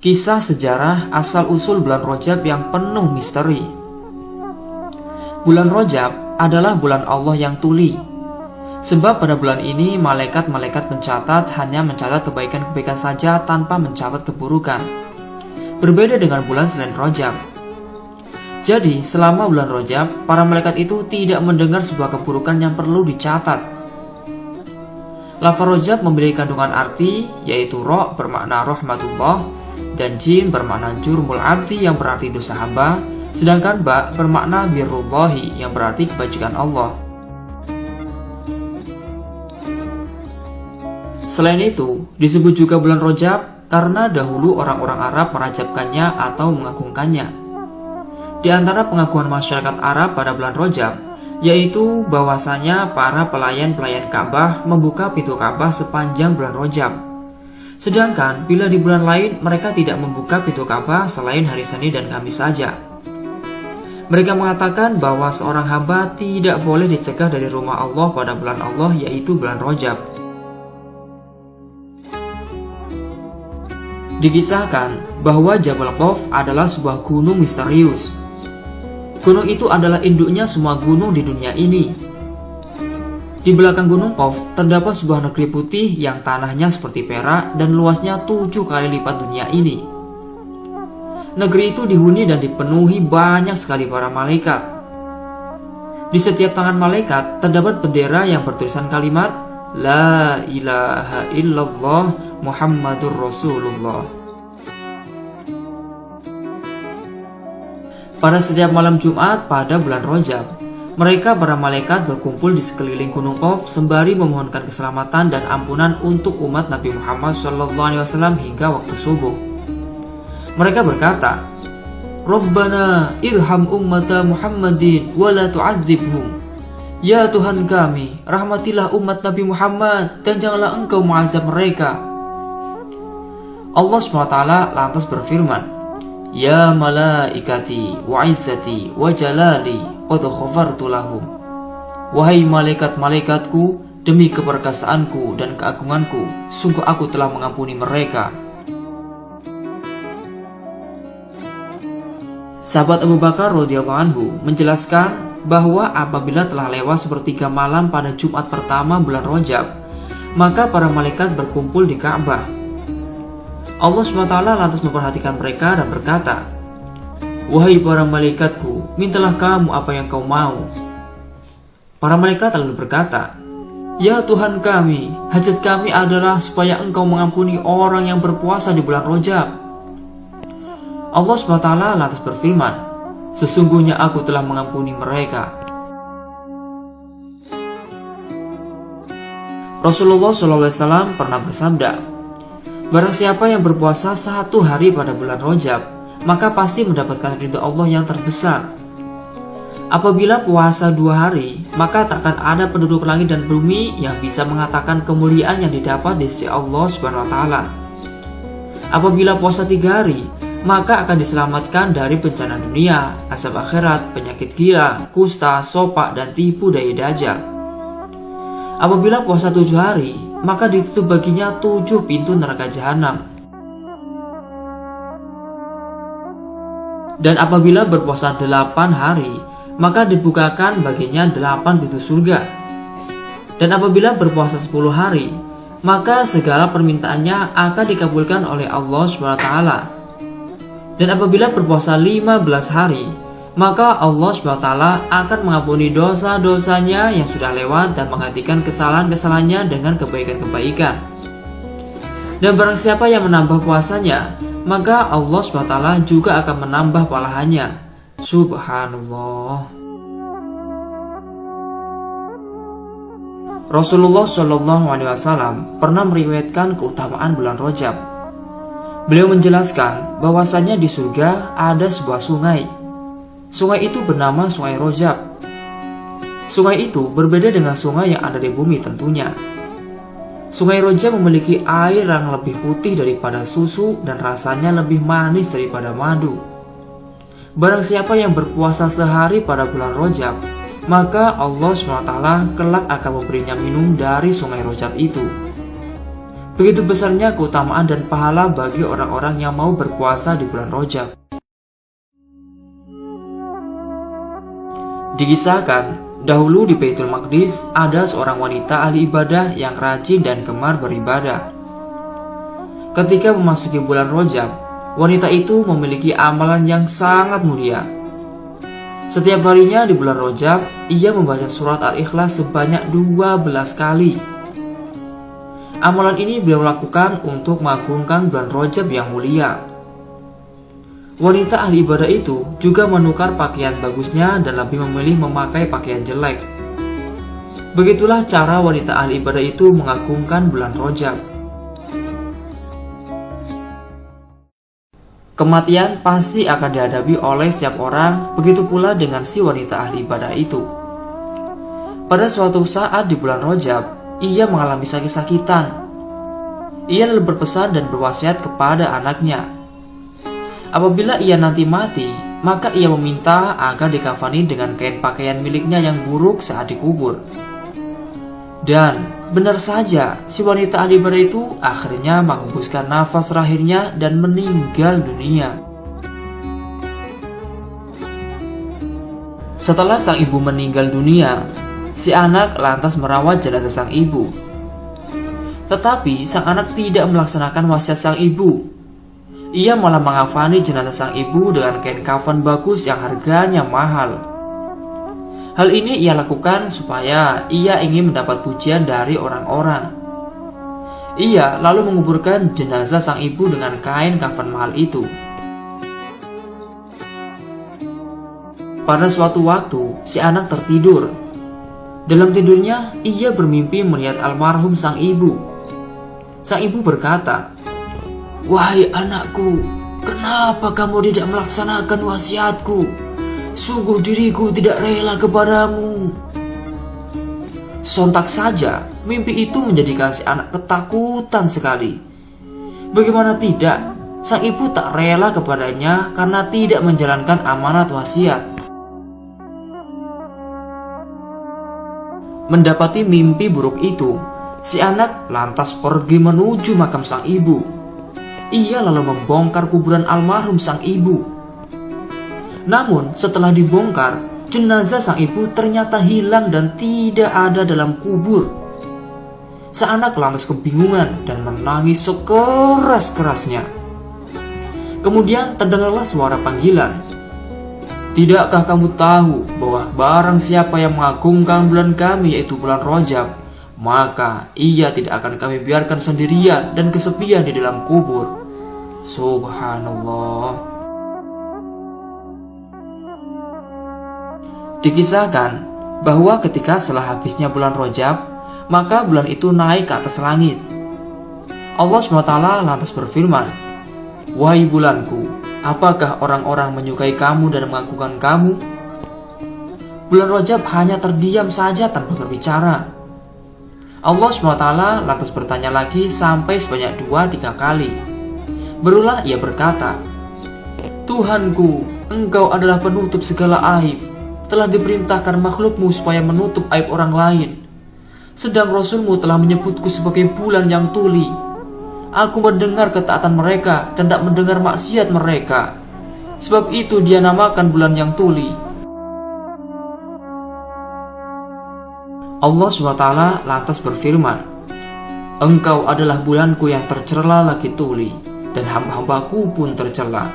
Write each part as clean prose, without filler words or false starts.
Kisah sejarah asal-usul bulan Rajab yang penuh misteri. Bulan Rajab adalah bulan Allah yang tuli. Sebab pada bulan ini malaikat-malaikat pencatat hanya mencatat kebaikan-kebaikan saja tanpa mencatat keburukan. Berbeda dengan bulan selain Rajab. Jadi selama bulan Rajab, para malaikat itu tidak mendengar sebuah keburukan yang perlu dicatat. Lafaz Rajab memiliki kandungan arti, yaitu Ra bermakna rahmatullah, dan Jim bermakna jurmul abdi yang berarti dosa hamba, sedangkan Ba bermakna birrullahi yang berarti kebajikan Allah. Selain itu, disebut juga bulan Rajab karena dahulu orang-orang Arab merajabkannya atau mengagungkannya. Di antara pengakuan masyarakat Arab pada bulan Rajab, yaitu bahwasanya para pelayan-pelayan Ka'bah membuka pintu Ka'bah sepanjang bulan Rajab. Sedangkan bila di bulan lain mereka tidak membuka pintu Ka'bah selain hari Senin dan Kamis saja. Mereka mengatakan bahwa seorang hamba tidak boleh dicegah dari rumah Allah pada bulan Allah, yaitu bulan Rajab. Dikisahkan bahwa Jabal Qaf adalah sebuah gunung misterius. Gunung itu adalah induknya semua gunung di dunia ini. Di belakang Gunung Qaf terdapat sebuah negeri putih yang tanahnya seperti perak dan luasnya 7 kali lipat dunia ini. Negeri itu dihuni dan dipenuhi banyak sekali para malaikat. Di setiap tangan malaikat terdapat bendera yang bertulisan kalimat La ilaha illallah Muhammadur Rasulullah. Pada setiap malam Jumat pada bulan Rajab, mereka para malaikat berkumpul di sekeliling Gunung Qaf sembari memohonkan keselamatan dan ampunan untuk umat Nabi Muhammad SAW hingga waktu subuh. Mereka berkata, Rabbana irham ummata Muhammadin wa la tu'adzibhum. Ya Tuhan kami, rahmatilah umat Nabi Muhammad dan janganlah engkau mengazab mereka. Allah SWT lantas berfirman, Ya malaikati wa izzati wa jalali qad ghafartu lahum. Wahai malaikat-malaikatku, demi keperkasaanku dan keagunganku, sungguh aku telah mengampuni mereka. Sahabat Abu Bakar radhiyallahu anhu menjelaskan bahwa apabila telah lewat sepertiga malam pada Jumat pertama bulan Rajab, maka para malaikat berkumpul di Ka'bah. Allah SWT lantas memperhatikan mereka dan berkata, Wahai para malaikatku, mintalah kamu apa yang kau mau. Para malaikat lalu berkata, Ya Tuhan kami, hajat kami adalah supaya engkau mengampuni orang yang berpuasa di bulan Rajab. Allah SWT lantas berfirman, Sesungguhnya aku telah mengampuni mereka. Rasulullah SAW pernah bersabda, Barang siapa yang berpuasa 1 hari pada bulan Rajab, maka pasti mendapatkan ridha Allah yang terbesar. Apabila puasa 2 hari, maka takkan ada penduduk langit dan bumi yang bisa mengatakan kemuliaan yang didapat di sisi Allah SWT. Apabila puasa 3 hari, maka akan diselamatkan dari bencana dunia, azab akhirat, penyakit gila, kusta, sopak, dan tipu daya dajjal. Apabila puasa 7 hari, maka ditutup baginya 7 pintu neraka jahanam. Dan apabila berpuasa 8 hari, maka dibukakan baginya 8 pintu surga. Dan apabila berpuasa 10 hari, maka segala permintaannya akan dikabulkan oleh Allah SWT. Dan apabila berpuasa 15 hari, maka Allah SWT akan mengampuni dosa-dosanya yang sudah lewat dan menggantikan kesalahan-kesalahannya dengan kebaikan-kebaikan. Dan barang siapa yang menambah puasanya, maka Allah SWT juga akan menambah pahalanya. Subhanallah. Rasulullah SAW pernah meriwayatkan keutamaan bulan Rajab. Beliau menjelaskan bahwasanya di surga ada sebuah sungai. Sungai itu bernama Sungai Rajab. Sungai itu berbeda dengan sungai yang ada di bumi tentunya. Sungai Rajab memiliki air yang lebih putih daripada susu dan rasanya lebih manis daripada madu. Barang siapa yang berpuasa sehari pada bulan Rajab, maka Allah SWT kelak akan memberinya minum dari Sungai Rajab itu. Begitu besarnya keutamaan dan pahala bagi orang-orang yang mau berpuasa di bulan Rajab. Dikisahkan, dahulu di Baitul Maqdis ada seorang wanita ahli ibadah yang rajin dan gemar beribadah. Ketika memasuki bulan Rajab, wanita itu memiliki amalan yang sangat mulia. Setiap harinya di bulan Rajab, ia membaca surat Al-Ikhlas sebanyak 12 kali. Amalan ini beliau lakukan untuk mengagungkan bulan Rajab yang mulia. Wanita ahli ibadah itu juga menukar pakaian bagusnya dan lebih memilih memakai pakaian jelek. Begitulah cara wanita ahli ibadah itu mengagungkan bulan Rajab. Kematian pasti akan dihadapi oleh setiap orang, begitu pula dengan si wanita ahli ibadah itu. Pada suatu saat di bulan Rajab, ia mengalami sakit-sakitan. Ia lalu berpesan dan berwasiat kepada anaknya. Apabila ia nanti mati, maka ia meminta agar dikafani dengan kain pakaian miliknya yang buruk saat dikubur. Dan benar saja, si wanita ahli ibadah itu akhirnya menghembuskan nafas terakhirnya dan meninggal dunia. Setelah sang ibu meninggal dunia, si anak lantas merawat jenazah sang ibu. Tetapi sang anak tidak melaksanakan wasiat sang ibu. Ia malah mengafani jenazah sang ibu dengan kain kafan bagus yang harganya mahal. Hal ini ia lakukan supaya ia ingin mendapat pujian dari orang-orang. Ia lalu menguburkan jenazah sang ibu dengan kain kafan mahal itu. Pada suatu waktu, si anak tertidur. Dalam tidurnya, ia bermimpi melihat almarhum sang ibu. Sang ibu berkata, "Wahai anakku, kenapa kamu tidak melaksanakan wasiatku? Sungguh diriku tidak rela kepadamu." Sontak saja, mimpi itu menjadikan si anak ketakutan sekali. Bagaimana tidak, sang ibu tak rela kepadanya karena tidak menjalankan amanat wasiat. Mendapati mimpi buruk itu, si anak lantas pergi menuju makam sang ibu. Ia lalu membongkar kuburan almarhum sang ibu. Namun setelah dibongkar, jenazah sang ibu ternyata hilang dan tidak ada dalam kubur. Sang anak lantas kebingungan dan menangis sekeras-kerasnya. Kemudian terdengarlah suara panggilan. "Tidakkah kamu tahu bahwa barang siapa yang mengagungkan bulan kami, yaitu bulan Rajab, maka ia tidak akan kami biarkan sendirian dan kesepian di dalam kubur." Subhanallah. Dikisahkan bahwa ketika setelah habisnya bulan Rajab, maka bulan itu naik ke atas langit. Allah SWT lantas berfirman, "Wahai bulanku, apakah orang-orang menyukai kamu dan mengagungkan kamu?" Bulan Rajab hanya terdiam saja tanpa berbicara. Allah SWT lantas bertanya lagi sampai sebanyak 2-3 kali. Berulah ia berkata, "Tuhanku, Engkau adalah penutup segala aib. Telah diperintahkan makhlukmu supaya menutup aib orang lain. Sedang Rasulmu telah menyebutku sebagai bulan yang tuli. Aku mendengar ketaatan mereka dan tak mendengar maksiat mereka. Sebab itu dia namakan bulan yang tuli." Allah SWT lantas berfirman, "Engkau adalah bulanku yang tercela lagi tuli, dan hamba-hambaku pun tercela.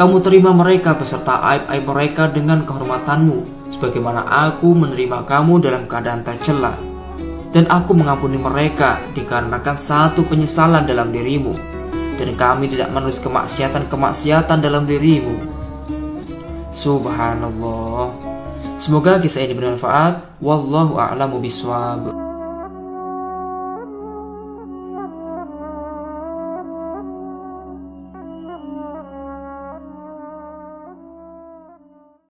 Kamu terima mereka beserta aib-aib mereka dengan kehormatanmu, sebagaimana aku menerima kamu dalam keadaan tercela. Dan aku mengampuni mereka dikarenakan satu penyesalan dalam dirimu, dan kami tidak menulis kemaksiatan-kemaksiatan dalam dirimu." Subhanallah. Semoga kisah ini bermanfaat. Wallahu a'lamu bishawab.